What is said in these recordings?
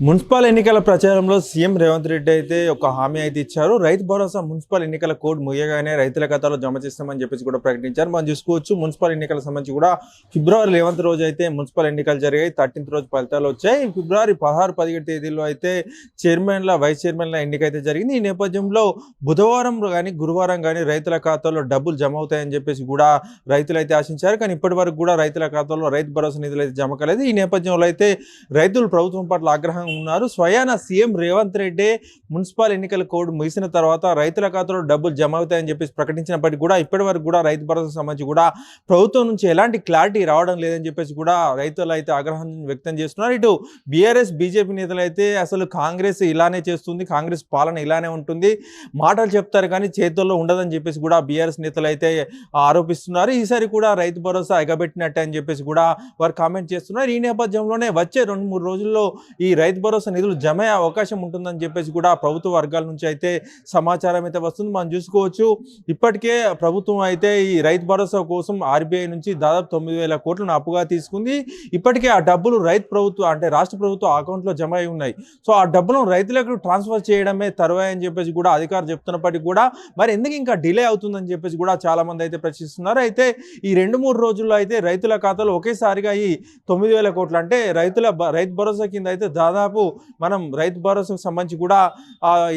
Municipal ఎన్నికల ప్రచారంలో CM Revanth Reddy అయితే ఒక హామీ అయితే ఇచ్చారు. రైతు భరోసా మున్సిపల్ ఎన్నికల కోడ్ ముగియగానే రైతుల ఖాతాలో జమ చేస్తామని చెప్పేసి కూడా ప్రకటించారు. మనం చూసుకోవచ్చు మున్సిపల్ ఎన్నికల సంబంధించి కూడా ఫిబ్రవరి 11 రోజు అయితే మున్సిపల్ ఎన్నికలు జరిగాయి. 13th రోజు ఫలితాలు వచ్చాయి. ఫిబ్రవరి 16, 17 తేదీల్లో అయితే చైర్మన్ల, వైస్ చైర్మన్ల ఎన్నిక అయితే జరిగింది. ఈ నేపథ్యంలో బుధవారం కానీ గురువారం కానీ రైతుల ఖాతాలో డబ్బులు జమ అవుతాయని చెప్పేసి కూడా రైతులు అయితే ఆశించారు. కానీ ఇప్పటి వరకు కూడా రైతుల ఖాతాలో రైతు భరోసా నిధులు అయితే జమ కాలేదు. ఈ నేపథ్యంలో అయితే రైతులు ప్రభుత్వం పట్ల ఆగ్రహం ఉన్నారు. స్వయాన సీఎం రేవంత్ రెడ్డి మున్సిపల్ ఎన్నికల కోడ్ ముగిసిన తర్వాత రైతుల ఖాతాలో డబ్బులు జమ అవుతాయని చెప్పేసి ప్రకటించినప్పటికీ కూడా ఇప్పటి వరకు కూడా రైతు భరోసా సంబంధించి కూడా ప్రభుత్వం నుంచి ఎలాంటి క్లారిటీ రావడం లేదని చెప్పేసి కూడా రైతులు అయితే ఆగ్రహం వ్యక్తం చేస్తున్నారు. ఇటు బీఆర్ఎస్, బీజేపీ నేతలు అయితే అసలు కాంగ్రెస్ ఇలానే చేస్తుంది, కాంగ్రెస్ పాలన ఇలానే ఉంటుంది, మాటలు చెప్తారు కానీ చేతుల్లో ఉండదని చెప్పేసి కూడా బీఆర్ఎస్ నేతలు అయితే ఆరోపిస్తున్నారు. ఈసారి కూడా రైతు భరోసా ఎగబెట్టినట్టే అని చెప్పేసి కూడా వారు కామెంట్ చేస్తున్నారు. ఈ నేపథ్యంలోనే వచ్చే 2-3 రోజుల్లో ఈ రైతు భరోసా నిధులు జమ అయ్యే అవకాశం ఉంటుందని చెప్పేసి కూడా ప్రభుత్వ వర్గాల నుంచి అయితే సమాచారం అయితే వస్తుంది. మనం చూసుకోవచ్చు ఇప్పటికే ప్రభుత్వం అయితే ఈ రైతు భరోసా కోసం ఆర్బీఐ నుంచి దాదాపు 9,000 కోట్లను అప్పుగా తీసుకుంది. ఇప్పటికే ఆ డబ్బులు రాష్ట్ర ప్రభుత్వ అకౌంట్లో జమ అయి ఉన్నాయి. సో ఆ డబ్బులను రైతులకు ట్రాన్స్ఫర్ చేయడమే తరువాయి అని చెప్పేసి కూడా అధికారులు చెప్తున్నప్పటికీ కూడా మరి ఎందుకు ఇంకా డిలే అవుతుందని చెప్పేసి కూడా చాలా మంది అయితే ప్రశ్నిస్తున్నారు. అయితే ఈ 2-3 రోజుల్లో అయితే రైతుల ఖాతాలో ఒకేసారిగా ఈ 9,000 కోట్లు అంటే రైతు భరోసా కింద అయితే దాదాపు మనం రైతు భరోసాకు సంబంధించి కూడా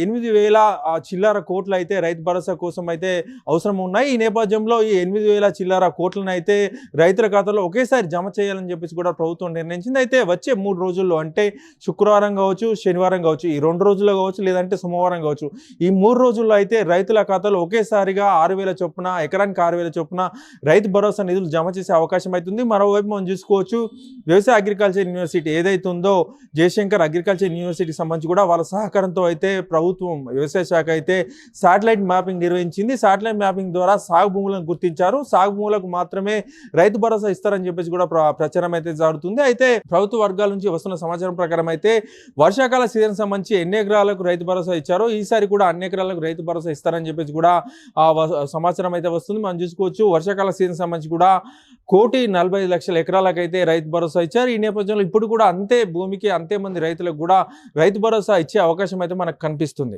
8,000 చిల్లర కోట్లు అయితే రైతు భరోసా కోసం అయితే అవసరం ఉన్నాయి. ఈ నేపథ్యంలో ఈ 8,000 చిల్లర కోట్లను అయితే రైతుల ఖాతాలో ఒకేసారి జమ చేయాలని చెప్పేసి కూడా ప్రభుత్వం నిర్ణయించింది. అయితే వచ్చే 3 రోజుల్లో అంటే శుక్రవారం కావచ్చు, శనివారం కావచ్చు, ఈ 2 రోజుల్లో కావచ్చు, లేదంటే సోమవారం కావచ్చు, ఈ 3 రోజుల్లో అయితే రైతుల ఖాతాలో ఒకేసారిగా 6,000 చొప్పున, ఎకరానికి 6,000 చొప్పున రైతు భరోసా నిధులు జమ చేసే అవకాశం అవుతుంది. మరోవైపు మనం చూసుకోవచ్చు వ్యవసాయ అగ్రికల్చర్ యూనివర్సిటీ ఏదైతే ఉందో జయశంకర్ అగ్రికల్చర్ యూనివర్సిటీకి సంబంధించి కూడా వాళ్ళ సహకారంతో అయితే ప్రభుత్వం వ్యవసాయ శాఖ అయితే శాటిలైట్ మ్యాపింగ్ నిర్వహించింది. శాటిలైట్ మ్యాపింగ్ ద్వారా సాగు భూములను గుర్తించారు. సాగు భూములకు మాత్రమే రైతు భరోసా ఇస్తారని చెప్పేసి కూడా ప్రచారం అయితే జరుగుతుంది. అయితే ప్రభుత్వ వర్గాల నుంచి వస్తున్న సమాచారం ప్రకారం అయితే వర్షాకాల సీజన్ సంబంధించి ఎన్ని ఎకరాలకు రైతు భరోసా ఇచ్చారో ఈసారి కూడా అన్ని ఎకరాలకు రైతు భరోసా ఇస్తారని చెప్పేసి కూడా సమాచారం అయితే వస్తుంది. మనం చూసుకోవచ్చు వర్షాకాల సీజన్ సంబంధించి కూడా 1,45,00,000 ఎకరాలకైతే రైతు భరోసా ఇచ్చారు. ఈ నేపథ్యంలో ఇప్పుడు కూడా అంతే భూమికి అంతే మంది రైతులకు కూడా రైతు భరోసా ఇచ్చే అవకాశం అయితే మనకు కనిపిస్తుంది.